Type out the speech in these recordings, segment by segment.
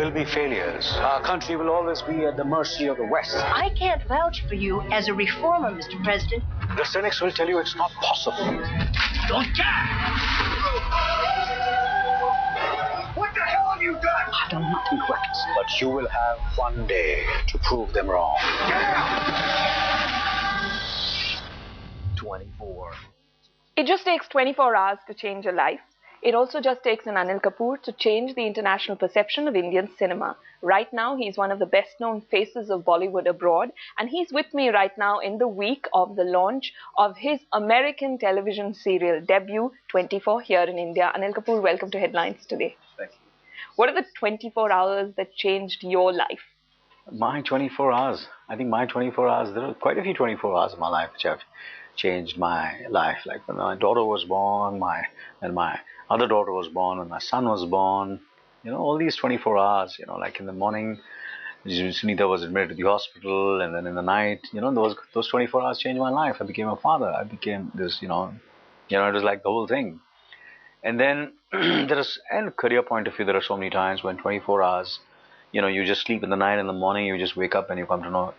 will be failures. Our country will always be at the mercy of the West. I can't vouch for you as a reformer, Mr. President. The cynics will tell you it's not possible. Don't care! What the hell have you done? I've done nothing reckless. But you will have one day to prove them wrong. 24. It just takes 24 hours to change a life. It also just takes an Anil Kapoor to change the international perception of Indian cinema. Right now, he's one of the best-known faces of Bollywood abroad, and he's with me right now in the week of the launch of his American television serial debut, 24, here in India. Anil Kapoor, welcome to Headlines today. Thank you. What are the 24 hours that changed your life? My 24 hours. I think my 24 hours, there are quite a few 24 hours in my life which have changed my life. Like when my daughter was born, and my other daughter was born, and my son was born. You know, all these 24 hours, you know, like in the morning, Sunita was admitted to the hospital, and then in the night, you know, those 24 hours changed my life. I became a father. I became this, it was like the whole thing. And then and career point of view, there are so many times when 24 hours, you just sleep in the night, in the morning, you just wake up and you come to know,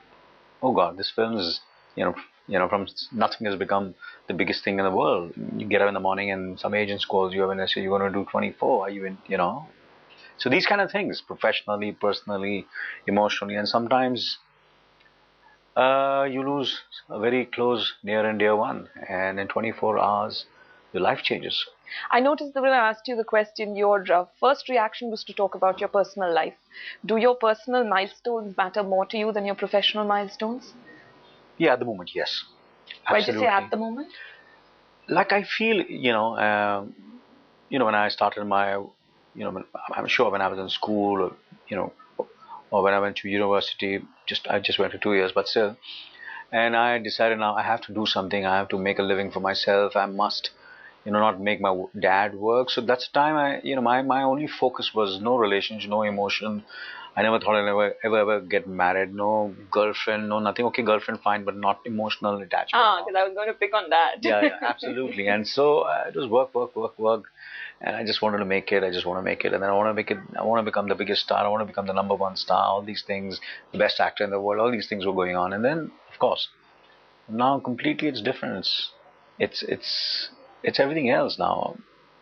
oh God, this film is, from nothing has become the biggest thing in the world. You get up in the morning and some agent calls you up and they say, you're going to do 24. Are you in, So these kind of things, professionally, personally, emotionally, and sometimes you lose a very close, near and dear one. And in 24 hours, your life changes. I noticed that when I asked you the question, your first reaction was to talk about your personal life. Do your personal milestones matter more to you than your professional milestones? Yeah, at the moment, yes. Why did you say at the moment? Like I feel, when I started my, I'm sure when I was in school, or when I went to university, I just went for 2 years, but still. And I decided now I have to do something. I have to make a living for myself. I must, not make my dad work. So that's the time my only focus was no relationship, no emotion. I never thought I'd ever get married. No girlfriend, no nothing. Okay, girlfriend, fine, but not emotional attachment. Because I was going to pick on that. Yeah, absolutely. And so it was work. And I just wanted to make it. And then I want to make it. I want to become the biggest star. I want to become the #1 star. All these things, the best actor in the world. All these things were going on. And then, of course, now completely it's different. It's everything else now.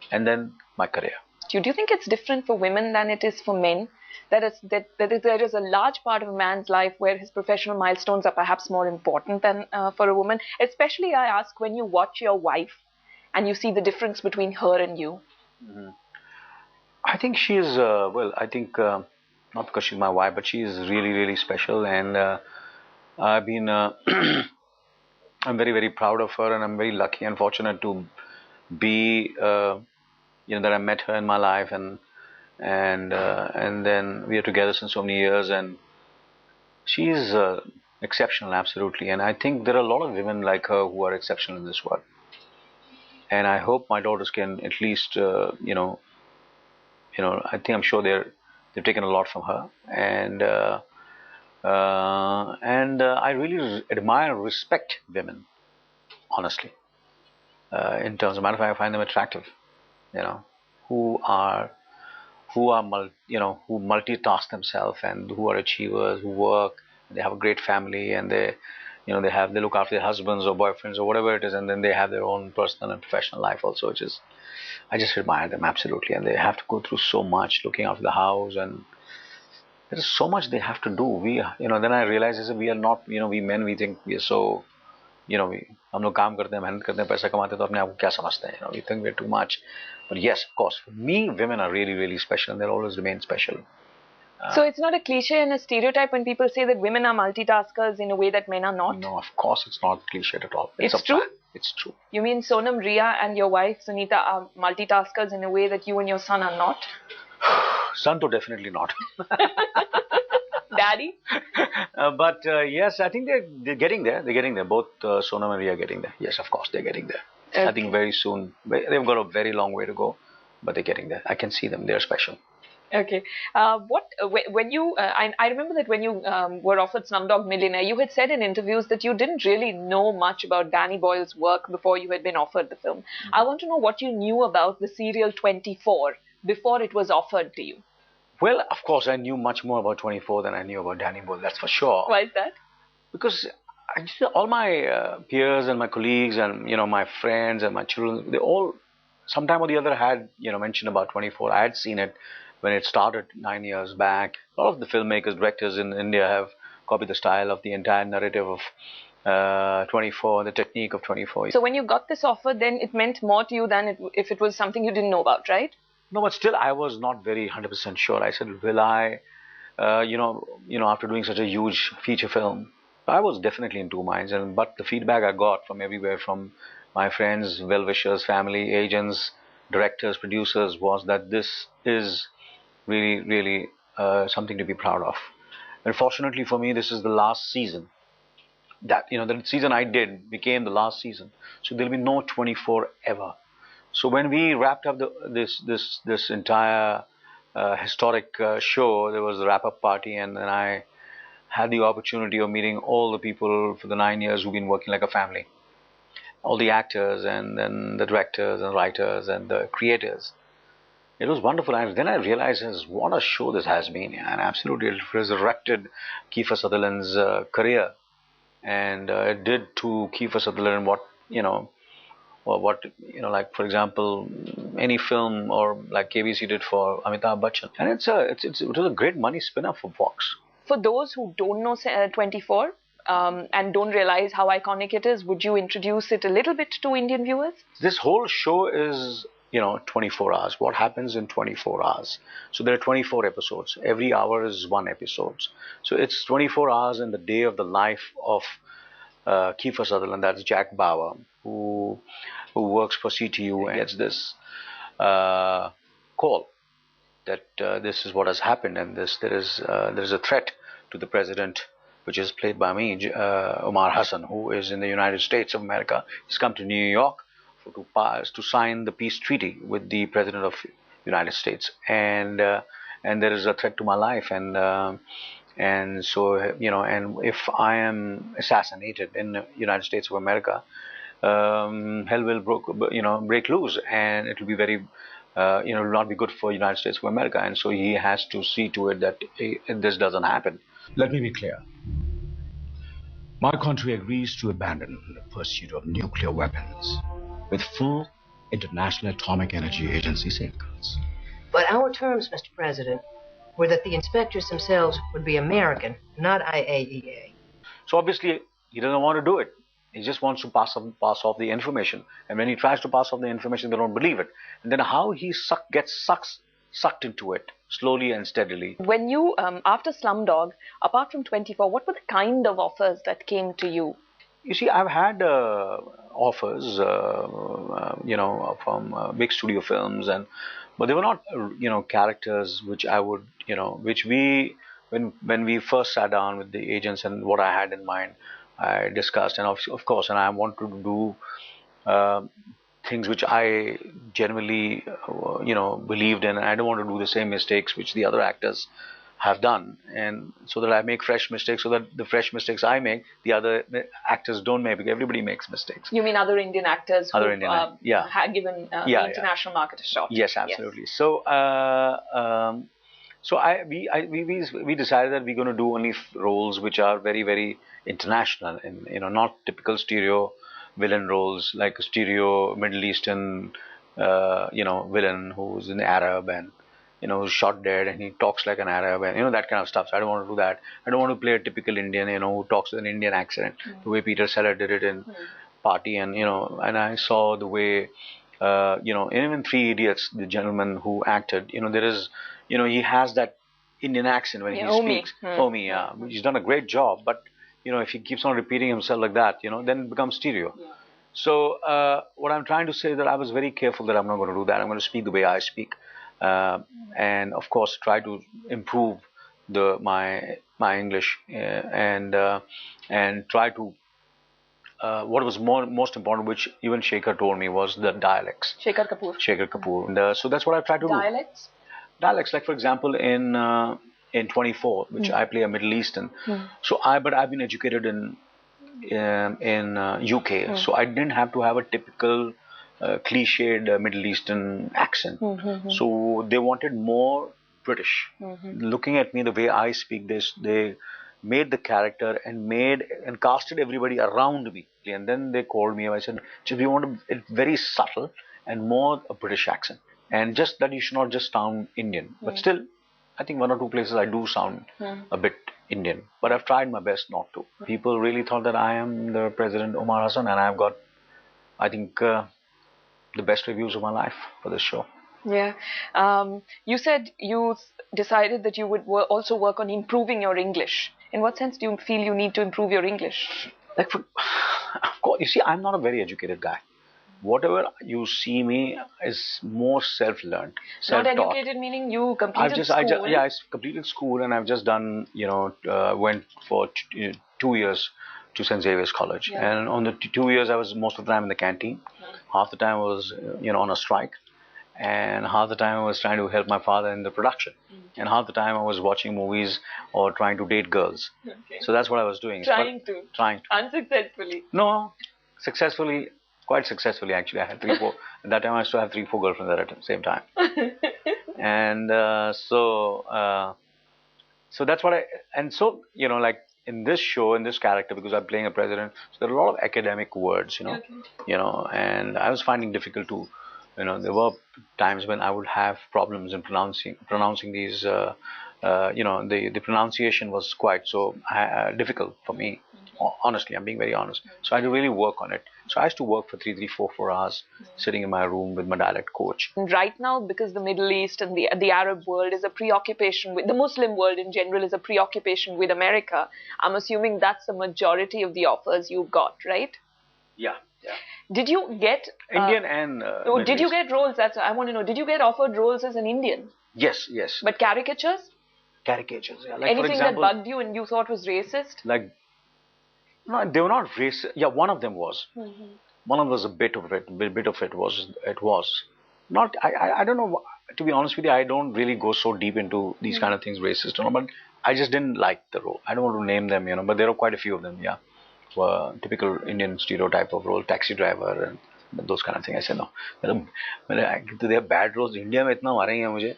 And then my career. Do you think it's different for women than it is for men? That there is a large part of a man's life where his professional milestones are perhaps more important than for a woman. Especially, I ask, when you watch your wife and you see the difference between her and you. Mm-hmm. I think she is, not because she's my wife, but she is really, really special. And I've been, I'm very, very proud of her, and I'm very lucky and fortunate to be, that I met her in my life, and then we are together since so many years, and she is exceptional, absolutely. And I think there are a lot of women like her who are exceptional in this world. And I hope my daughters can at least, I think I'm sure they've taken a lot from her, and I really admire, respect women, honestly. In terms of matter of fact, I find them attractive, who multitask themselves and who are achievers, who work, they have a great family, and they look after their husbands or boyfriends or whatever it is, and then they have their own personal and professional life also, I just admire them absolutely. And they have to go through so much, looking after the house, and there is so much they have to do. Then I realize is that we are not, we men, we think we are so, हम लोग काम करते हैं, मेहनत करते हैं, पैसा कमाते हैं, तो अपने आप को क्या समझते हैं? We think we're too much. But yes, of course, for me, women are really, really special, and they'll always remain special. So it's not a cliche and a stereotype when people say that women are multitaskers in a way that men are not? No, of course it's not cliche at all. It's true? It's true. You mean Sonam, Riya and your wife Sunita are multitaskers in a way that you and your son are not? Son, though, definitely not. Daddy? But yes, I think they're getting there. They're getting there. Both Sonam and Riya are getting there. Yes, of course, they're getting there. Okay. I think very soon. They've got a very long way to go, but they're getting there. I can see them. They're special. Okay. When you, I remember that when you were offered Slumdog Millionaire, you had said in interviews that you didn't really know much about Danny Boyle's work before you had been offered the film. Mm-hmm. I want to know what you knew about the serial 24 before it was offered to you. Well, of course, I knew much more about 24 than I knew about Danny Boyle. That's for sure. Why is that? Because all my peers and my colleagues and my friends and my children, they all sometime or the other had mentioned about 24. I had seen it when it started 9 years back. A lot of the filmmakers, directors in India have copied the style of the entire narrative of 24, the technique of 24. So when you got this offer, then it meant more to you than if it was something you didn't know about, right? No, but still, I was not very 100% sure. I said, will I, after doing such a huge feature film, I was definitely in two minds. But the feedback I got from everywhere, from my friends, well-wishers, family, agents, directors, producers, was that this is really, really something to be proud of. And fortunately for me, this is the last season. The season I did became the last season. So there'll be no 24 ever. So when we wrapped up this entire historic show, there was a wrap-up party, and then I had the opportunity of meeting all the people for the 9 years who've been working like a family, all the actors and then the directors and writers and the creators. It was wonderful, and then I realized what a show this has been, and absolutely it resurrected Kiefer Sutherland's career, and it did to Kiefer Sutherland what like for example, any film or like KBC did for Amitabh Bachchan, and it was a great money spinner for Fox. For those who don't know 24 and don't realize how iconic it is, would you introduce it a little bit to Indian viewers? This whole show is 24 hours. What happens in 24 hours? So there are 24 episodes. Every hour is one episode. So it's 24 hours in the day of the life of Kiefer Sutherland. That's Jack Bauer, who works for CTU and gets this call that this is what has happened, and there is a threat to the president, which is played by me, Omar Hassan, who is in the United States of America. He's come to New York to sign the peace treaty with the president of the United States, and there is a threat to my life, and so and if I am assassinated in the United States of America, hell will break loose, and it will be very will not be good for the United States of America, and so he has to see to it that this doesn't happen. Let me be clear. My country agrees to abandon the pursuit of nuclear weapons with full International Atomic Energy Agency safeguards. But our terms, Mr. President, were that the inspectors themselves would be American, not IAEA. So obviously, he doesn't want to do it. He just wants to pass off the information. And when he tries to pass off the information, they don't believe it. And then how he gets sucked into it, slowly and steadily. When you, after Slumdog, apart from 24, what were the kind of offers that came to you? You see, I've had offers, from big studio films, but they were not, characters which I would, which when we first sat down with the agents and what I had in mind, I discussed, and of course, and I wanted to do things which I genuinely, believed in, and I don't want to do the same mistakes which the other actors have done, and so that I make fresh mistakes, so that the fresh mistakes I make, the other actors don't make, because everybody makes mistakes. You mean other Indian actors who had given the international market a shot? Yes, absolutely. Yes. So, we decided that we're going to do only roles which are very, very international, and not typical stereo villain roles, like a stereo Middle Eastern villain who's an Arab and who's shot dead and he talks like an Arab, and that kind of stuff. So I don't want to do that. I don't want to play a typical Indian who talks with an Indian accent, the way Peter Sellers did it in Party, and and I saw the way even Three Idiots, the gentleman who acted, there is he has that Indian accent when he speaks. Omi, he's done a great job, but if he keeps on repeating himself like that, then it becomes stereo. Yeah. So what I'm trying to say is that I was very careful that I'm not going to do that. I'm going to speak the way I speak, and of course try to improve my English, and try to what was most important, which even Shekhar told me, was the dialects. Shekhar Kapoor. And so that's what I try to do. Dialects, like for example in 24, which I play a Middle Eastern. So I've been educated in UK, so I didn't have to have a typical cliched Middle Eastern accent. So they wanted more British. Looking at me, the way I speak, they made the character and casted everybody around me. And then they called me and I said, we want it very subtle and more a British accent. And just that you should not just sound Indian. But still, I think one or two places I do sound a bit Indian. But I've tried my best not to. People really thought that I am the President Omar Hassan, and I've got, I think, the best reviews of my life for this show. Yeah. You said you decided that you would also work on improving your English. In what sense do you feel you need to improve your English? Of course, you see, I'm not a very educated guy. Whatever you see me is more self-learned, self-taught. Not educated meaning you completed school? I completed school, and I've just done, went for 2 years to St. Xavier's College. Yeah. And on the 2 years, I was most of the time in the canteen. Half the time I was, on a strike. And half the time I was trying to help my father in the production. And half the time I was watching movies or trying to date girls. Okay. So that's what I was doing. Trying to. Unsuccessfully. No, successfully. Quite successfully, actually. I had 3-4. At that time, I used to have 3-4 girlfriends at the same time. And so that's what like in this show, in this character, because I'm playing a president, so there are a lot of academic words, and I was finding difficult to, there were times when I would have problems in pronouncing these, the pronunciation was quite so difficult for me. Honestly, I'm being very honest. So I had to really work on it. So I used to work for 4 hours, sitting in my room with my dialect coach. Right now, because the Middle East and the Arab world is a preoccupation with, the Muslim world in general is a preoccupation with America, I'm assuming that's the majority of the offers you've got, right? Yeah. Did you get... Indian and... did you get roles? That's what I want to know. Did you get offered roles as an Indian? Yes. But caricatures? Caricatures, yeah. Like, anything for example, that bugged you and you thought was racist? Like, no, they were not racist. Yeah, one of them was. One of them was a bit of it. It was. Not, I don't know, to be honest with you, I don't really go so deep into these kind of things, racist or not, but I just didn't like the role. I don't want to name them, but there are quite a few of them, yeah. Typical Indian stereotype of role, taxi driver and those kind of things. I said, no. They have bad roles. India mein itna marenge mujhe.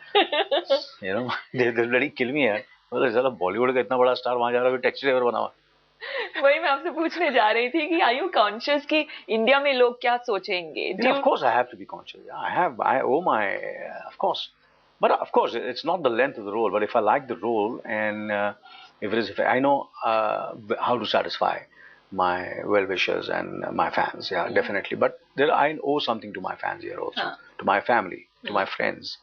They'll bloody kill me, yaar. Bollywood का इतना बड़ा star वहाँ जा रहा है taxi driver बना हुआ. वही मैं आपसे पूछने जा रही थी कि are you conscious कि इंडिया में लोग क्या सोचेंगे? Of course I have to be conscious. Of course. But of course it's not the length of the role. But if I like the role and if I know how to satisfy my well-wishers and my fans, yeah, definitely. But I owe something to my fans here also, to my family, to my friends.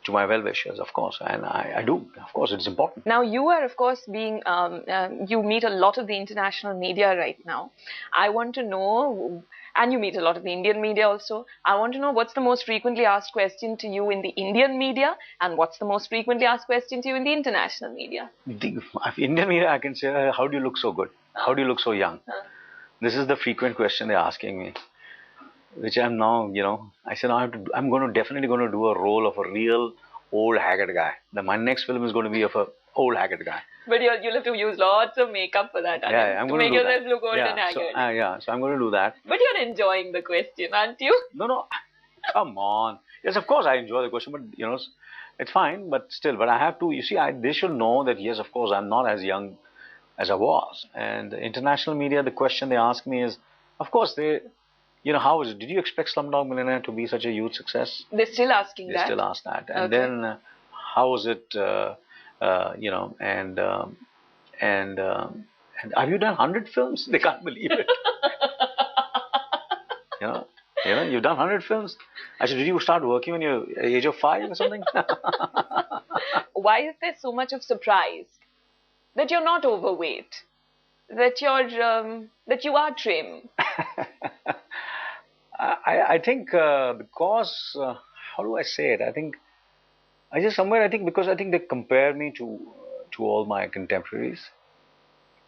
To my well-wishers, of course, and I do. Of course, it's important. Now, you are, of course, you meet a lot of the international media right now. I want to know, and you meet a lot of the Indian media also. I want to know what's the most frequently asked question to you in the Indian media, and what's the most frequently asked question to you in the international media? The Indian media, I can say, how do you look so good? How do you look so young? This is the frequent question they're asking me. Which I'm now, I said, I'm definitely going to do a role of a real old haggard guy. My next film is going to be of a old haggard guy. But you'll have to use lots of makeup for that. I'm to make yourself look old and haggard. So I'm going to do that. But you're enjoying the question, aren't you? No, come on. Yes, of course I enjoy the question, but it's fine. But still, I have to. You see, they should know that yes, of course, I'm not as young as I was. And the international media, the question they ask me is, of course they. How is it? Did you expect Slumdog Millionaire to be such a huge success? They're still asking that. They still ask that. And then, how was it, and have you done 100 films? They can't believe it. You've done 100 films? I said, did you start working when you're age of 5 or something? Why is there so much of surprise that you're not overweight? That you are trim? I think because how do I say it? I think because I think they compare me to all my contemporaries,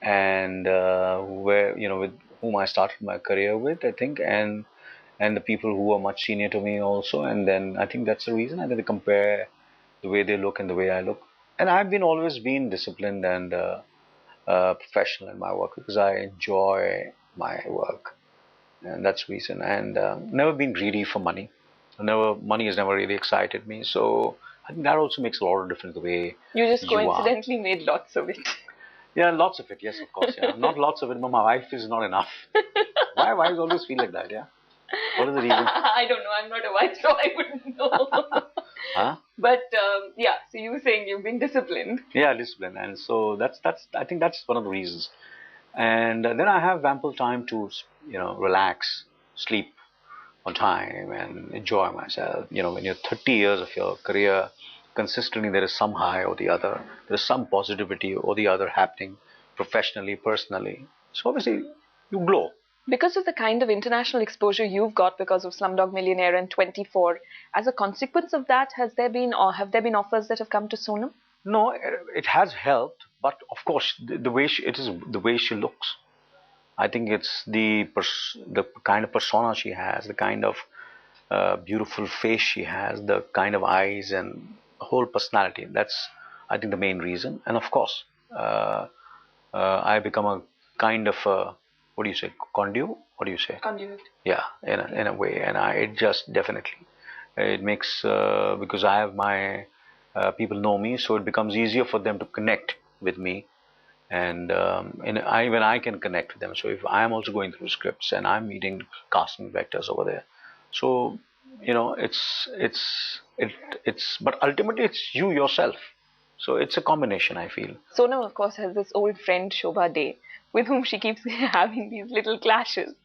and with whom I started my career with, I think, and the people who are much senior to me also, and then I think that's the reason. I think they compare the way they look and the way I look, and I've always been disciplined and professional in my work because I enjoy my work. And that's the reason. And never been greedy for money. Money has never really excited me. So I think that also makes a lot of difference, the way You just you are. coincidentally made lots of it. Yeah, lots of it, yes, of course. Yeah. Not lots of it, but my wife is not enough. Why wives always feel like that, yeah? What is the reason? I don't know. I'm not a wife, so I wouldn't know. Huh? But yeah, so you were saying you've been disciplined. Yeah, discipline. And so that's I think that's one of the reasons. And then I have ample time to, relax, sleep on time and enjoy myself. When you're 30 years of your career, consistently there is some high or the other. There is some positivity or the other happening professionally, personally. So obviously you glow. Because of the kind of international exposure you've got because of Slumdog Millionaire and 24, as a consequence of that, have there been offers that have come to Sonam? No, it has helped, but of course the way the way she looks. I think it's the kind of persona she has, the kind of beautiful face she has, the kind of eyes and whole personality. That's, I think, the main reason. And of course, I become a kind of what do you say, conduit? What do you say? Conduit. Yeah, in a way, and it just definitely it makes because I have my people know me, so it becomes easier for them to connect with me. And even I can connect with them. So if I am also going through scripts and I'm meeting casting directors over there, so but ultimately it's you yourself. So it's a combination, I feel. Sonam, of course, has this old friend Shobha Dey, with whom she keeps having these little clashes.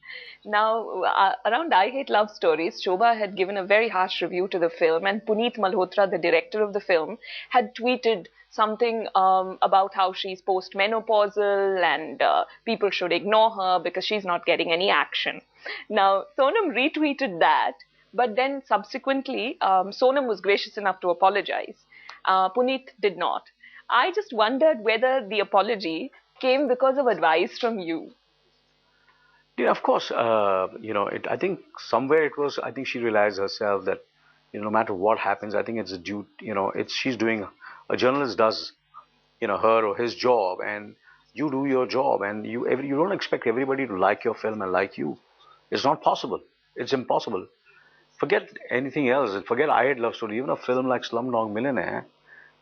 Now, around I Hate Love Stories, Shobha had given a very harsh review to the film, and Puneet Malhotra, the director of the film, had tweeted something about how she's postmenopausal and people should ignore her because she's not getting any action. Now, Sonam retweeted that, but then subsequently, Sonam was gracious enough to apologize. Puneet did not. I just wondered whether the apology came because of advice from you. Yeah, of course. I think somewhere it was. I think she realized herself that no matter what happens, I think it's a due. She's doing. A journalist does, her or his job, and you do your job, and you don't expect everybody to like your film and like you. It's not possible. It's impossible. Forget anything else. Forget I Had Love Story. Even a film like Slumdog Millionaire,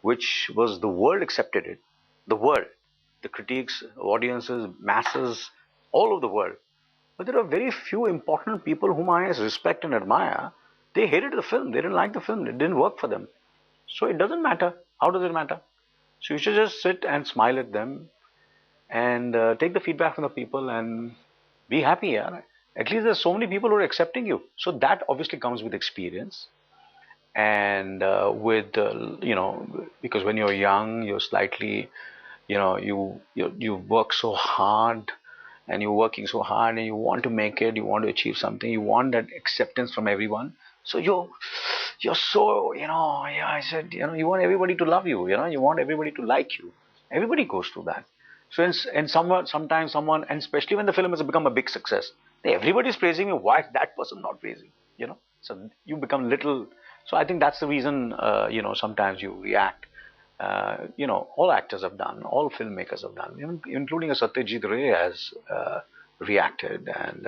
which was the world accepted it, the world, the critics, audiences, masses, all over the world. But there are very few important people whom I respect and admire. They hated the film. They didn't like the film. It didn't work for them. So it doesn't matter. How does it matter? So you should just sit and smile at them and take the feedback from the people and be happy. Yeah? At least there's so many people who are accepting you. So that obviously comes with experience and because when you're young, you're slightly, you work so hard and you're working so hard and you want to make it, you want to achieve something, you want that acceptance from everyone. So you're so, I said, you want everybody to love you, you want everybody to like you. Everybody goes through that. So sometimes someone, and especially when the film has become a big success, everybody's praising you. Why is that person not praising? So you become little. So I think that's the reason, sometimes you react. All actors have done, all filmmakers have done, including a Satyajit Ray has reacted, and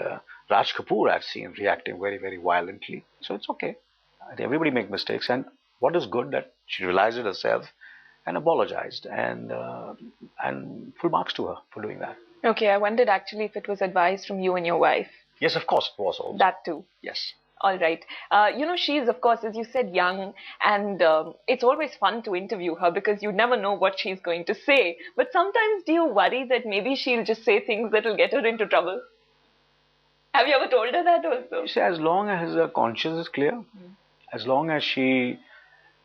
Raj Kapoor I've seen reacting very, very violently. So it's okay. Everybody make mistakes, and what is good that she realized it herself and apologized, and full marks to her for doing that. Okay, I wondered actually if it was advice from you and your wife. Yes, of course it was also. That too. Yes. All right. She is, of course, as you said, young, and it's always fun to interview her because you never know what she's going to say. But sometimes do you worry that maybe she'll just say things that will get her into trouble? Have you ever told her that also? You see, as long as her conscience is clear, as long as she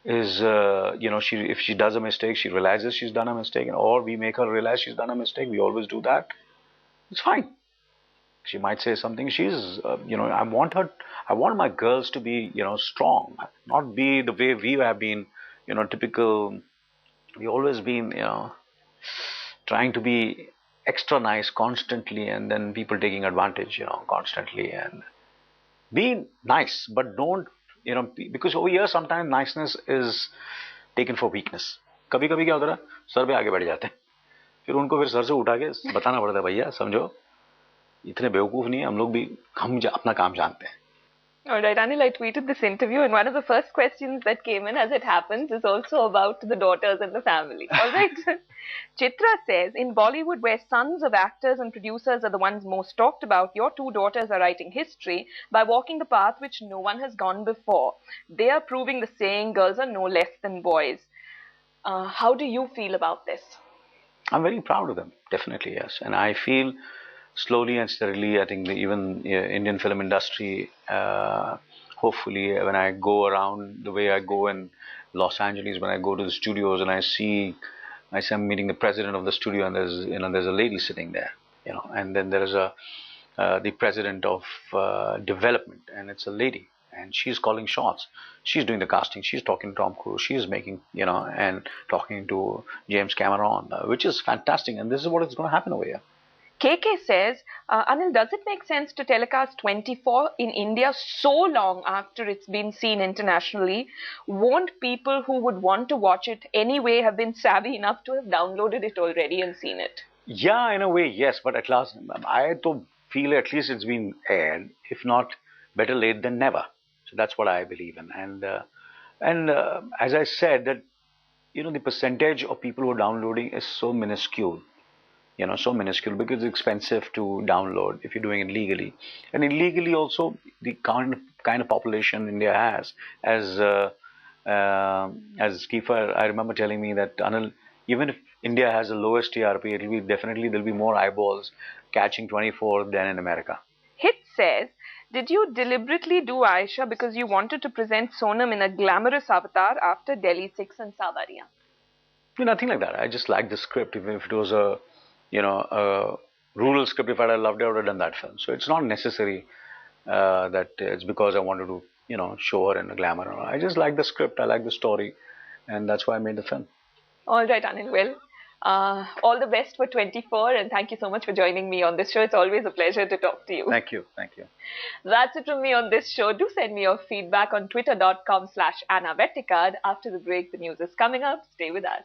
is, if she does a mistake, she realizes she's done a mistake, or we make her realize she's done a mistake, we always do that, it's fine. She might say something. She's, I want my girls to be, strong, not be the way we have been, typical. We always been, trying to be extra nice constantly, and then people taking advantage, constantly. And be nice, but don't, because over here sometimes niceness is taken for weakness. कभी-कभी क्या होता है, sir पे आगे बढ़ जाते हैं, फिर उनको फिर सर से उठा के बताना पड़ता है, भैया समझो, इतने बेवकूफ नहीं है हम लोग भी, हम अपना काम जानते हैं. All right, Anil, I tweeted this interview, and one of the first questions that came in, as it happens, is also about the daughters and the family. All right. Chitra says, in Bollywood, where sons of actors and producers are the ones most talked about, your two daughters are writing history by walking the path which no one has gone before. They are proving the saying, girls are no less than boys. How do you feel about this? I'm very proud of them, definitely, yes. And I feel slowly and steadily, I think even Indian film industry, hopefully when I go around the way I go in Los Angeles, when I go to the studios and I see I'm meeting the president of the studio, and there's a lady sitting there, and then there is the president of development, and it's a lady, and she's calling shots. She's doing the casting. She's talking to Tom Cruise. She's making, and talking to James Cameron, which is fantastic. And this is what is going to happen over here. KK says, Anil, does it make sense to telecast 24 in India so long after it's been seen internationally? Won't people who would want to watch it anyway have been savvy enough to have downloaded it already and seen it? Yeah, in a way, yes. But at last, I don't feel at least it's been aired. If not, better late than never. So that's what I believe in. And as I said, that the percentage of people who are downloading is so minuscule. So minuscule because it's expensive to download if you're doing it legally. And illegally also, the kind of population India has, as Kiefer, I remember telling me that, Anil, even if India has the lowest TRP, there'll be more eyeballs catching 24 than in America. Hit says, did you deliberately do Aisha because you wanted to present Sonam in a glamorous avatar after Delhi 6 and Savaria? Nothing like that. I just liked the script. Even if it was a rural script, if I'd have loved it, I would have done that film. So it's not necessary that it's because I wanted to, show her in a glamour. I just like the script, I like the story, and that's why I made the film. All right, Anil. Well, all the best for 24, and thank you so much for joining me on this show. It's always a pleasure to talk to you. Thank you. Thank you. That's it from me on this show. Do send me your feedback on twitter.com/AnnaVettikad. After the break, the news is coming up. Stay with us.